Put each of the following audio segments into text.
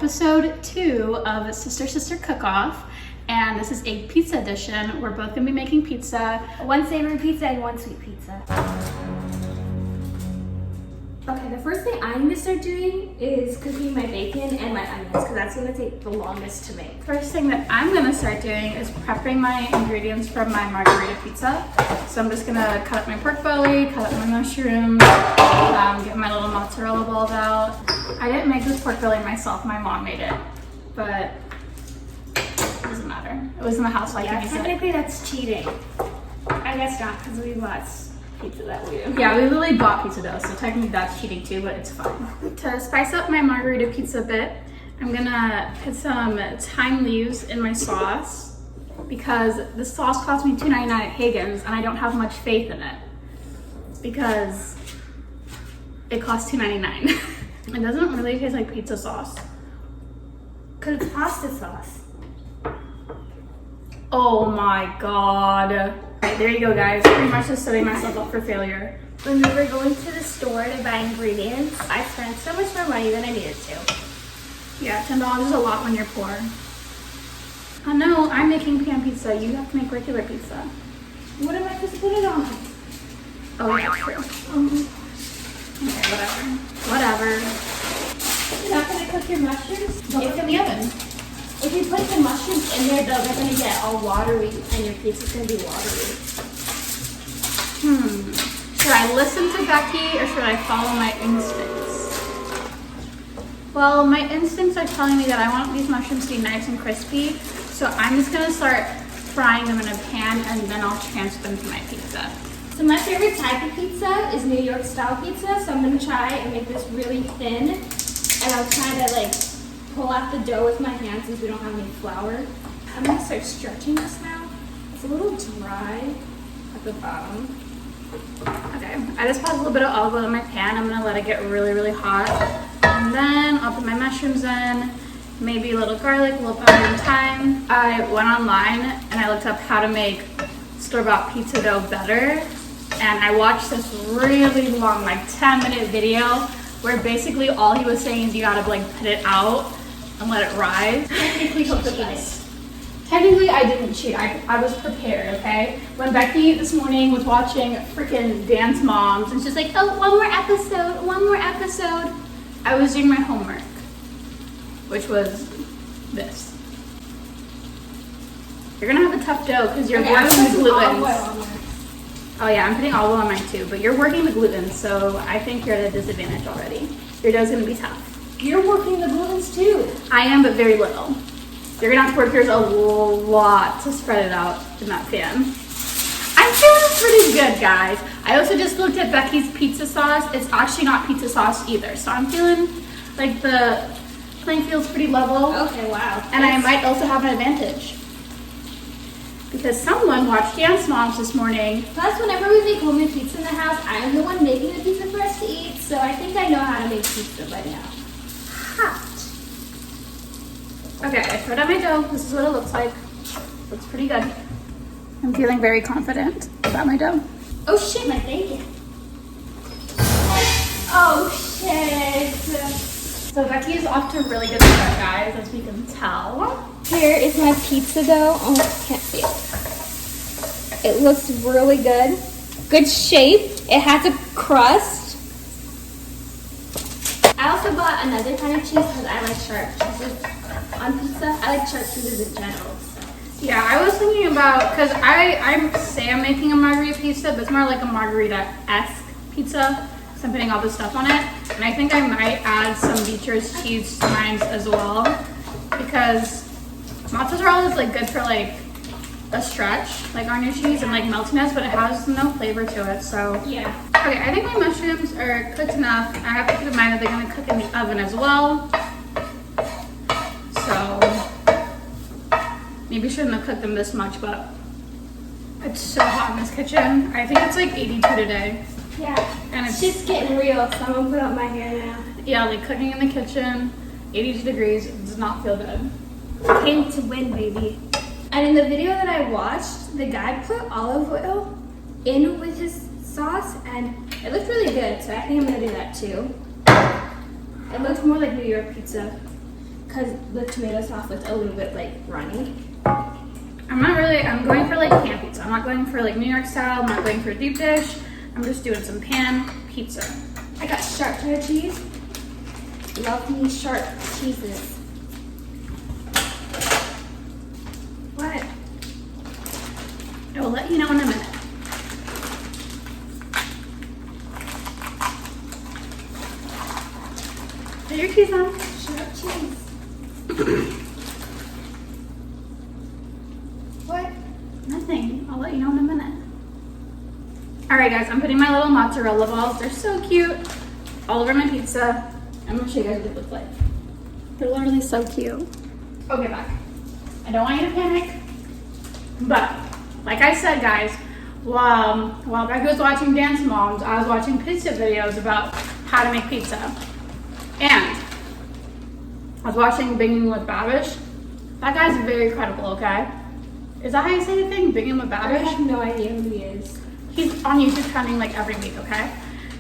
episode 2 of Sister Cook-Off, and this is a pizza edition. We're both gonna be making pizza. One savory pizza and one sweet pizza. Okay, the first thing I'm gonna start doing is cooking my bacon and my onions because that's gonna take the longest to make. First thing that I'm gonna start doing is prepping my ingredients for my margarita pizza. So I'm just gonna cut up my pork belly, cut up my mushrooms, get my little mozzarella balls out. I didn't make this pork belly myself, my mom made it, but it doesn't matter. It was in the house, so I Yeah, can use it. technically that's cheating. I guess not because we bought pizza that we do. Yeah, we literally bought pizza dough, so technically that's cheating too, but it's fine. To spice up my margarita pizza a bit, I'm gonna put some thyme leaves in my sauce because the sauce cost me $2.99 at Hagen's and I don't have much faith in it because it costs $2.99. It doesn't really taste like pizza sauce. Because it's pasta sauce. Oh my god. Alright, there you go guys. Pretty much just setting myself up for failure. When we were going to the store to buy ingredients, I spent so much more money than I needed to. Yeah, $10 is a lot when you're poor. Oh no, I'm making pan pizza. You have to make regular pizza. What am I supposed to put it on? Oh yeah, true. Okay, whatever. You're not going to cook your mushrooms? They'll cook in the oven. If you put the mushrooms in there, though, they're going to get all watery, and your pizza's going to be watery. Should I listen to Becky, or should I follow my instincts? Well, my instincts are telling me that I want these mushrooms to be nice and crispy, so I'm just going to start frying them in a pan, and then I'll transfer them to my pizza. So my favorite type of pizza is New York style pizza, so I'm going to try and make this really thin, and I'll try to, like, pull out the dough with my hands since we don't have any flour. I'm gonna start stretching this now. It's a little dry at the bottom. Okay, I just put a little bit of olive oil in my pan. I'm gonna let it get really, really hot. And then I'll put my mushrooms in, maybe a little garlic, a little pepper and thyme. I went online and I looked up how to make store-bought pizza dough better. And I watched this really long, like 10-minute video where basically all he was saying is you gotta like put it out and let it rise. Technically, cheated. Technically, I didn't cheat. I was prepared, okay? When Becky this morning was watching freaking Dance Moms and she's like, oh, one more episode. I was doing my homework, which was this. You're gonna have a tough dough because you're working the gluten. Oh yeah, I'm putting olive oil on mine too, but you're working the gluten, so I think you're at a disadvantage already. Your dough's gonna be tough. You're working the glutens too. I am, but very little. You're gonna have to work yours a lot to spread it out in that pan. I'm feeling pretty good, guys. I also just looked at Becky's pizza sauce. It's actually not pizza sauce either, so I'm feeling like the playing field's pretty level. Okay, wow. And I might also have an advantage. Because someone watched Dance Moms this morning. Plus, whenever we make homemade pizza in the house, I am the one making the pizza for us to eat, so I think I know how to make pizza by now. Hot. Okay, I put on my dough. This is what it looks like. Looks pretty good. I'm feeling very confident about my dough. Oh shit, my bacon. Oh shit. So Becky is off to a really good start, guys, as we can tell. Here is my pizza dough. Oh, can't see it. It looks really good. Good shape. It has a crust. I also bought another kind of cheese because I like sharp cheeses on pizza. I like sharp cheeses in general. So. Yeah, I was thinking about, because I say I'm making a margarita pizza, but it's more like a margarita-esque pizza. So I'm putting all this stuff on it. And I think I might add some Beecher's cheese to mine as well. Because mozzarella is like good for like a stretch, like on your cheese and like meltiness, but it has no flavor to it, so. Yeah. Okay, I think my mushrooms are cooked enough. I have to keep in mind that they're gonna cook in the oven as well. So, maybe shouldn't have cooked them this much, but it's so hot in this kitchen. I think it's like 82 today. Yeah, And it's just getting real, so I'm gonna put up my hair now. Yeah, like cooking in the kitchen, 82 degrees, it does not feel good. Came to win, baby. And in the video that I watched, the guy put olive oil in with his sauce, and it looked really good, so I think I'm gonna do that too. It looks more like New York pizza. because the tomato sauce looks a little bit like runny. I'm going for like pan pizza. I'm not going for like New York style. I'm not going for a deep dish. I'm just doing some pan pizza. I got sharp cheddar cheese. Love me sharp cheeses. What? I will let you know in a minute. Put your cheese on. Sharp cheese. What? Nothing. I'll let you know in a minute. Alright guys, I'm putting my little mozzarella balls. They're so cute. All over my pizza. I'm gonna show you guys what they look like. They're literally so cute. Okay, back. I don't want you to panic. But, like I said guys, while Becky was watching Dance Moms, I was watching pizza videos about how to make pizza. And I was watching Binging with Babish. That guy's very credible, okay? Is that how you say the thing? Binging with I Babish? have no idea who he is. He's on YouTube trending like every week, okay?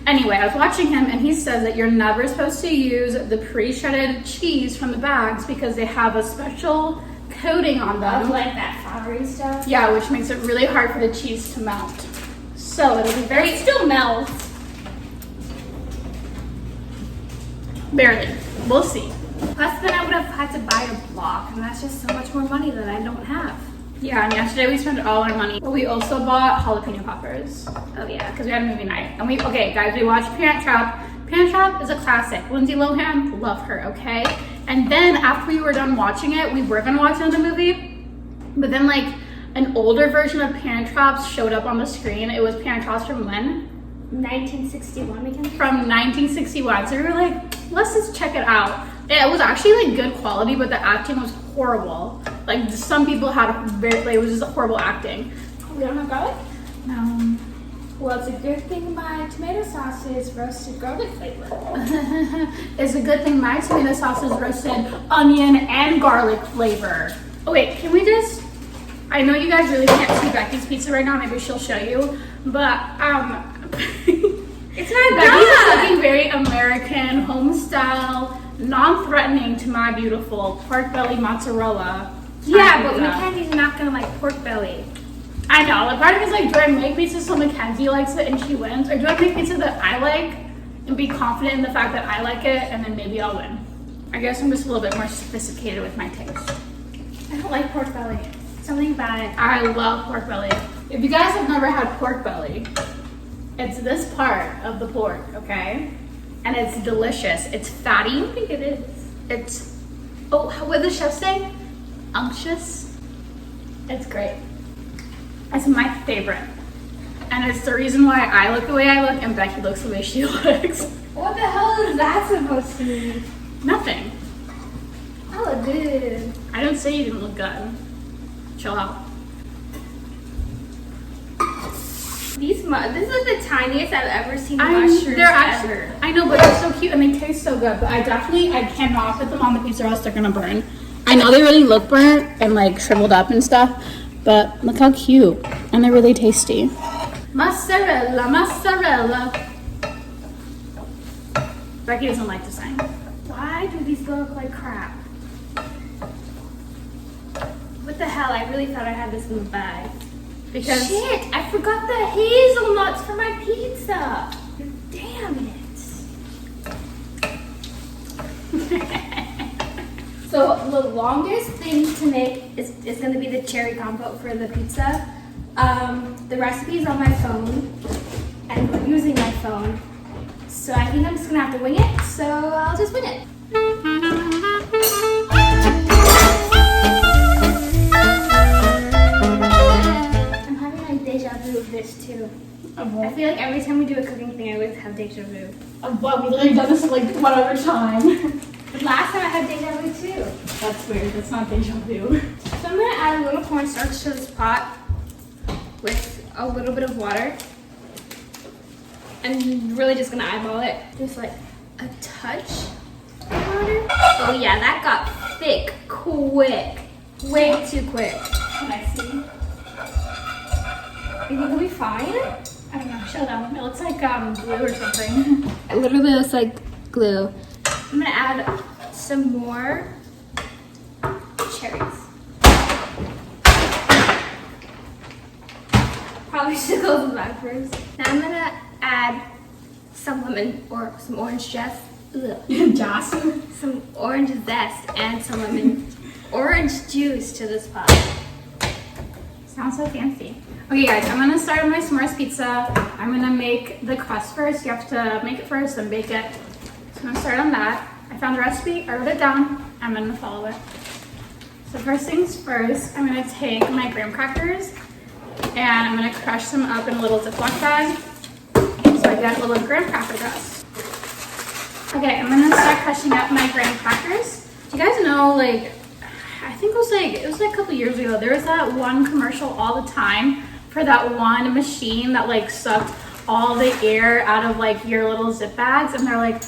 Anyway, I was watching him and he says that you're never supposed to use the pre-shredded cheese from the bags because they have a special coating on them. Like that floury stuff? Yeah, which makes it really hard for the cheese to melt. So it'll be very... It still melts. Barely. We'll see. Plus then I would have had to buy a block and that's just so much more money that I don't have. Yeah, and yesterday we spent all our money. But we also bought jalapeno poppers. Oh yeah. Because we had a movie night. And okay guys, we watched Parent Trap. Parent Trap is a classic. Lindsay Lohan, love her, okay? And then after we were done watching it, we were gonna watch another movie. But then like an older version of Parent Traps showed up on the screen. It was Parent Traps from when? 1961 again? From 1961. So we were like, let's just check it out. It was actually like good quality, but the acting was horrible. Like some people had it was just horrible acting. We don't have garlic? No. Well, it's a good thing my tomato sauce is roasted garlic flavor. It's a good thing my tomato sauce is roasted onion and garlic flavor. Oh wait, can we just, I know you guys really can't see Becky's pizza right now, maybe she'll show you, but It's not Becky's is done. looking very American, home style, non-threatening to my beautiful pork belly mozzarella. Yeah, but pizza. Mackenzie's not gonna like pork belly. I know, like part of me is like, do I make pizza so Mackenzie likes it and she wins? Or do I make pizza that I like and be confident in the fact that I like it and then maybe I'll win? I guess I'm just a little bit more sophisticated with my taste. I don't like pork belly. Something about it. I love pork belly. If you guys have never had pork belly, it's this part of the pork, okay? And it's delicious. It's fatty. I think it is. It's, oh, what did the chef say? Unctuous. It's great. It's my favorite. And it's the reason why I look the way I look and Becky looks the way she looks. What the hell is that supposed to mean? Nothing. I look good. I didn't say you didn't look good. Chill out. This is the tiniest I've ever seen mushrooms They're actually, ever. I know, but they're so cute and they taste so good. But I cannot put them on the pizza or else they're gonna burn. I know they really look burnt and like shriveled up and stuff, but look how cute. And they're really tasty. Mozzarella, mozzarella. Becky doesn't like to sing. Why do these look like crap? What the hell? I really thought I had this in the bag. Because Shit! I forgot the hazelnuts for my pizza. Damn it. So the longest thing to make is going to be the cherry compote for the pizza. The recipe is on my phone, and we're using my phone. So I think I'm just going to have to wing it, so I'll just wing it. I'm having like deja vu of this too. I feel like every time we do a cooking thing, I always have deja vu. well, we literally done this like one other time. But last time I had deja vu too. That's weird. That's not deja vu. So I'm going to add a little cornstarch to this pot with a little bit of water. And really just going to eyeball it. Just like a touch of water. Oh yeah, that got thick quick. Way too quick. Can I see? You think it'll be fine? I don't know. Show them. It looks like glue or something. It literally looks like glue. I'm going to add some more cherries. Probably should close them back first. Now I'm gonna add some lemon or some orange zest. Joss. Some orange zest and some orange juice to this pot. Sounds so fancy. Okay guys, I'm gonna start on my s'mores pizza. I'm gonna make the crust first. You have to make it first and bake it. So I'm gonna start on that. I found the recipe, I wrote it down. I'm gonna follow it. So first things first, I'm gonna take my graham crackers and I'm gonna crush them up in a little Ziploc bag so I get a little graham cracker dust. Okay, I'm gonna start crushing up my graham crackers. Do you guys know, like, I think it was like a couple years ago, there was that one commercial all the time for that one machine that like sucked all the air out of like your little zip bags, and they're like,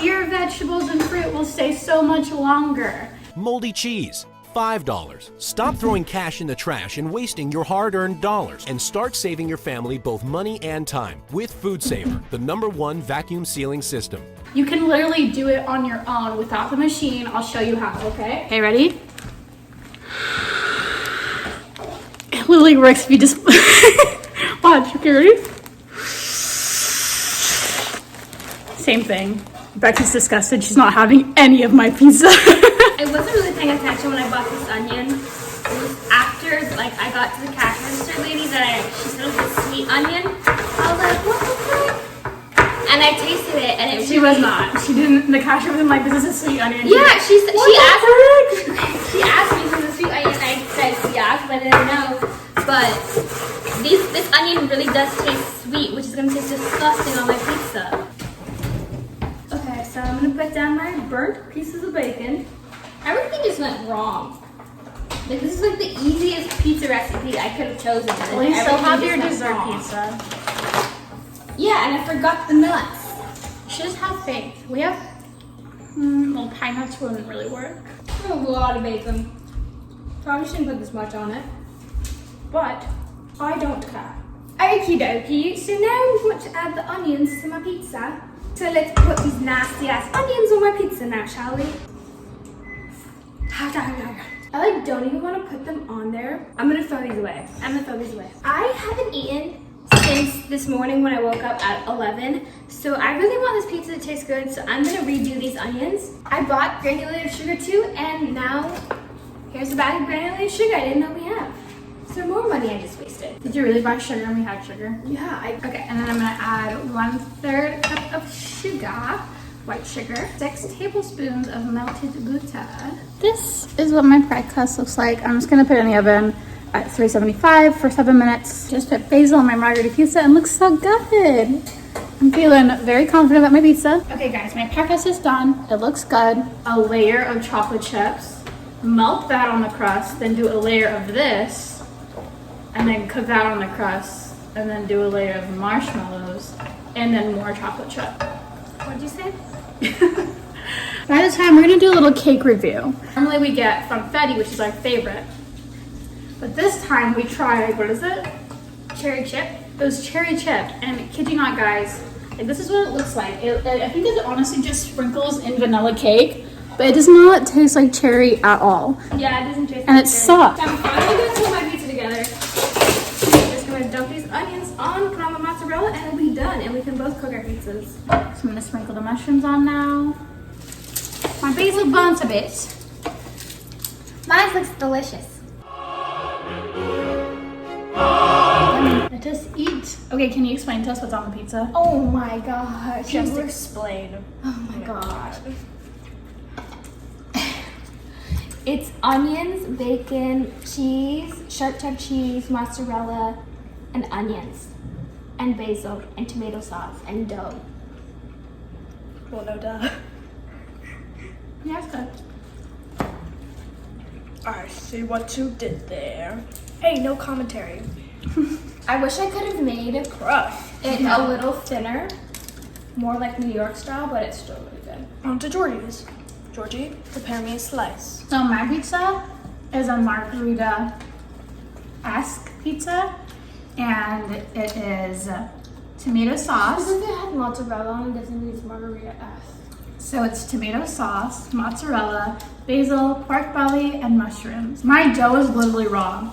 your vegetables and fruit will stay so much longer. Moldy cheese, $5. Stop throwing cash in the trash and wasting your hard-earned dollars, and start saving your family both money and time with Food Saver, the #1 vacuum sealing system. You can literally do it on your own without the machine. I'll show you how, okay? Okay, ready? It literally works if you just watch. Okay, ready? Same thing. Becky's disgusted. She's not having any of my pizza. I wasn't really paying attention when I bought this onion. It was after like I got to the cash register lady that she said it was a sweet onion. I was like, what the fuck? And I tasted it and it She was not. She didn't. The cashier wasn't like, this is a sweet onion. Yeah, she asked me if it was a sweet onion and I said yeah because I didn't know. But this onion really does taste sweet, which is gonna taste disgusting on my pizza. Okay, so I'm gonna put down my burnt pieces of bacon. Everything just went wrong. Like this is like the easiest pizza recipe I could have chosen. Well, you still have your Everything just dessert went wrong. pizza. Yeah, and I forgot the nuts. You should just have faith. We have, well, pine nuts wouldn't really work. A lot of bacon. Probably shouldn't put this much on it, but I don't care. Okie dokie, so now we want to add the onions to my pizza. So let's put these nasty ass onions on my pizza now, shall we? I don't even want to put them on there. I'm gonna throw these away. I haven't eaten since this morning when I woke up at 11. So I really want this pizza to taste good, so I'm gonna redo these onions. I bought granulated sugar too, and now here's a bag of granulated sugar I didn't know we have. So more money I just wasted. Did you really buy sugar and we had sugar? Yeah, Okay, and then I'm gonna add 1/3 cup of sugar, white sugar, 6 tablespoons of melted butter. This is what my pie crust looks like. I'm just gonna put it in the oven at 375 for 7 minutes. Just put basil on my margarita pizza and it looks so good. I'm feeling very confident about my pizza. Okay guys, my pie crust is done. It looks good. A layer of chocolate chips. Melt that on the crust, then do a layer of this, and then cook that on the crust, and then do a layer of marshmallows, and then more chocolate chip. what'd you say? By this time, we're gonna do a little cake review. Normally we get funfetti, which is our favorite. But this time we tried, what is it? Cherry chip. It was cherry chip, and kid you not guys, like, this is what it looks like. I think it honestly just sprinkles in vanilla cake, but it does not taste like cherry at all. Yeah, it doesn't taste And like it's cherry. soft. So I'm finally gonna put my pizza together. Just gonna dump these onions on, put on the mozzarella, and it'll be done. And we can both cook our pizzas. So I'm gonna sprinkle the mushrooms on now. My basil burnt a bit. Mine looks delicious. Let us eat. Okay, can you explain to us what's on the pizza? Oh my gosh. Just explain. Oh my god. It's onions, bacon, cheese, sharp cheddar cheese, mozzarella, and onions, and basil, and tomato sauce, and dough. Well, no duh. Yeah, it's good. I see what you did there. Hey, no commentary. I wish I could have made it a little thinner, more like New York style, but it's still really good. On to Georgie's. Georgie, prepare me a slice. So my pizza is a margarita-esque pizza, and it is tomato sauce. Because if it had mozzarella on it, doesn't mean it's margarita-esque. So it's tomato sauce, mozzarella, basil, pork belly, and mushrooms. My dough is literally raw.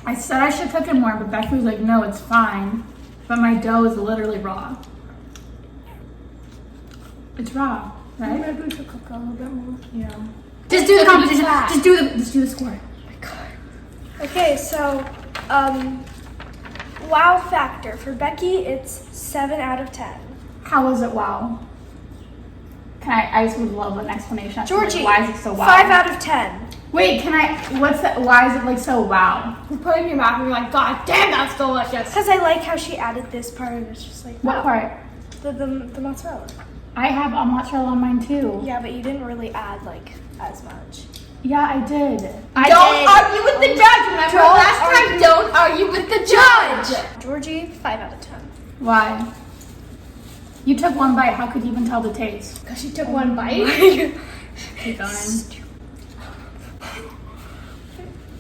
I said I should cook it more, but Becky was like, no, it's fine. But my dough is literally raw. It's raw, right? Maybe we should cook a little bit more. Yeah. Just do the competition. Just do the score. Oh my god. Okay, so, wow factor. For Becky, it's 7 out of 10. How was it wow? I just would love an explanation. Georgie, why is it so wow? 5 out of 10. Wait, what's that? Why is it like so wow? You put it in your mouth and you're like, God damn, that's delicious. Because I like how she added this part and it's just like, What wow. part? The mozzarella. I have a mozzarella on mine too. Yeah, but you didn't really add like as much. Yeah, I did. Don't argue with the judge. Remember last time? Don't argue with the judge. Georgie, 5 out of 10. Why? You took one bite. How could you even tell the taste? Because she took one bite. Keep going.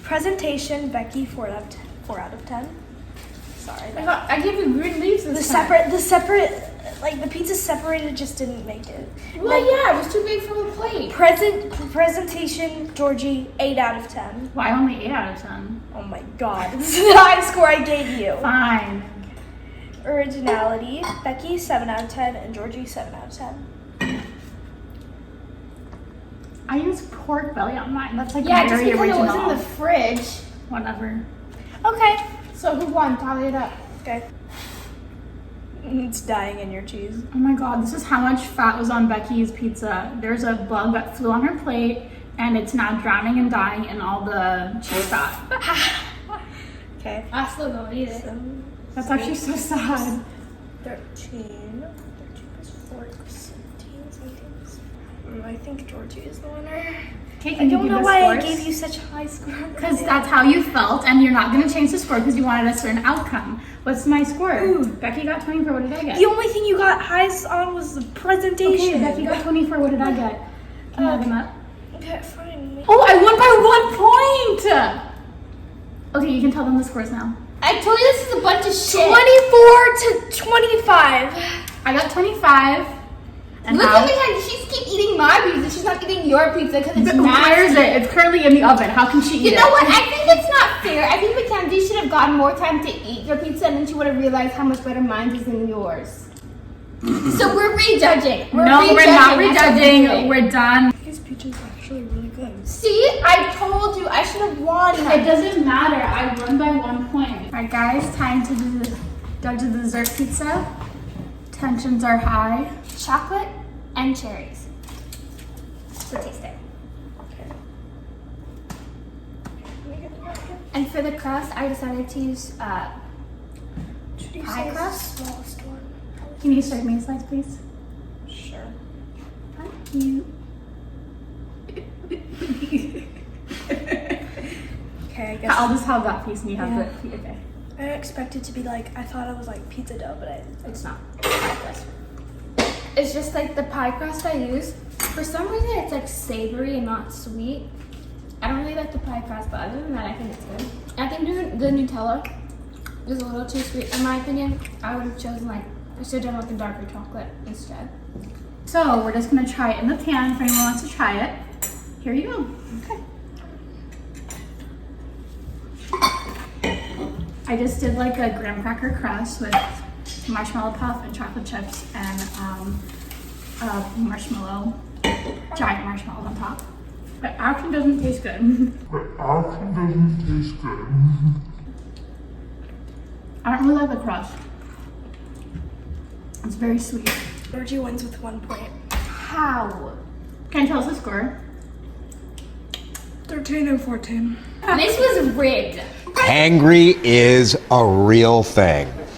Presentation, Becky, 4 out of 10. 4 out of 10. Sorry. I gave you green leaves this The separate, like the pizza separated just didn't make it. Well, yeah, it was too big for the plate. Presentation, Georgie, 8 out of 10. Why only 8 out of 10? Oh my god, this is the high score I gave you. Fine. Originality, Becky, 7 out of 10, and Georgie, 7 out of 10. I used pork belly on mine. That's like Yeah, just very because original. it was in the fridge. Whatever. Okay. So who won? Tally it up. Okay. It's dying in your cheese. Oh my god, this is how much fat was on Becky's pizza. There's a bug that flew on her plate, and it's now drowning and dying in all the cheese fat. Okay. I still don't eat it. That's actually so sad. 13 plus 4, 17, 18. I think Georgie is the winner. Okay, I can you don't give know the why I scores? gave you such a high score. Because that's how you felt, and you're not going to change the score because you wanted a certain outcome. What's my score? Ooh. Becky got 24. What did I get? The only thing you got highs on was the presentation. Okay, Becky got 24. What did I get? Can you add them up? Okay, fine. Oh, I won by 1 point! Okay, you can tell them the scores now. I told you this is a bunch of shit. 24 to 25. I got 25. And Look how? at me, honey. She's keep eating my pizza. She's not eating your pizza because it's Where is nasty. it? It's currently in the oven. How can she eat it? You know what? I think it's not fair. I think Mackenzie should have gotten more time to eat your pizza, and then she would have realized how much better mine is than yours. So we're rejudging. No, we're not That's what we're rejudging. doing. We're done. This pizza is actually really good. See, I told you I should have won. It doesn't matter. I won by 1 point. All right, guys, time to do the dessert pizza. Tensions are high. Chocolate and cherries. So taste it. And for the crust, I decided to use pie crust. Smallest one. Can you serve me a slice, please? Sure. Thank you. Okay, I guess. I'll just have that piece and you have Yeah. the okay. I expect it to be like, I thought it was like pizza dough, but It's not pie crust. It's just like the pie crust I use. For some reason, it's like savory and not sweet. I don't really like the pie crust, but other than that, I think it's good. I think the Nutella is a little too sweet, in my opinion. I would have chosen I should have done the darker chocolate instead. So we're just gonna try it in the pan if anyone wants to try it. Here you go. Okay. I just did like a graham cracker crust with marshmallow puff and chocolate chips and marshmallow, giant marshmallows on top. But actually doesn't taste good. I don't really like the crust. It's very sweet. Georgie wins with 1 point. How? Can you tell us the score? 13 and 14. This was rigged. Hangry is a real thing.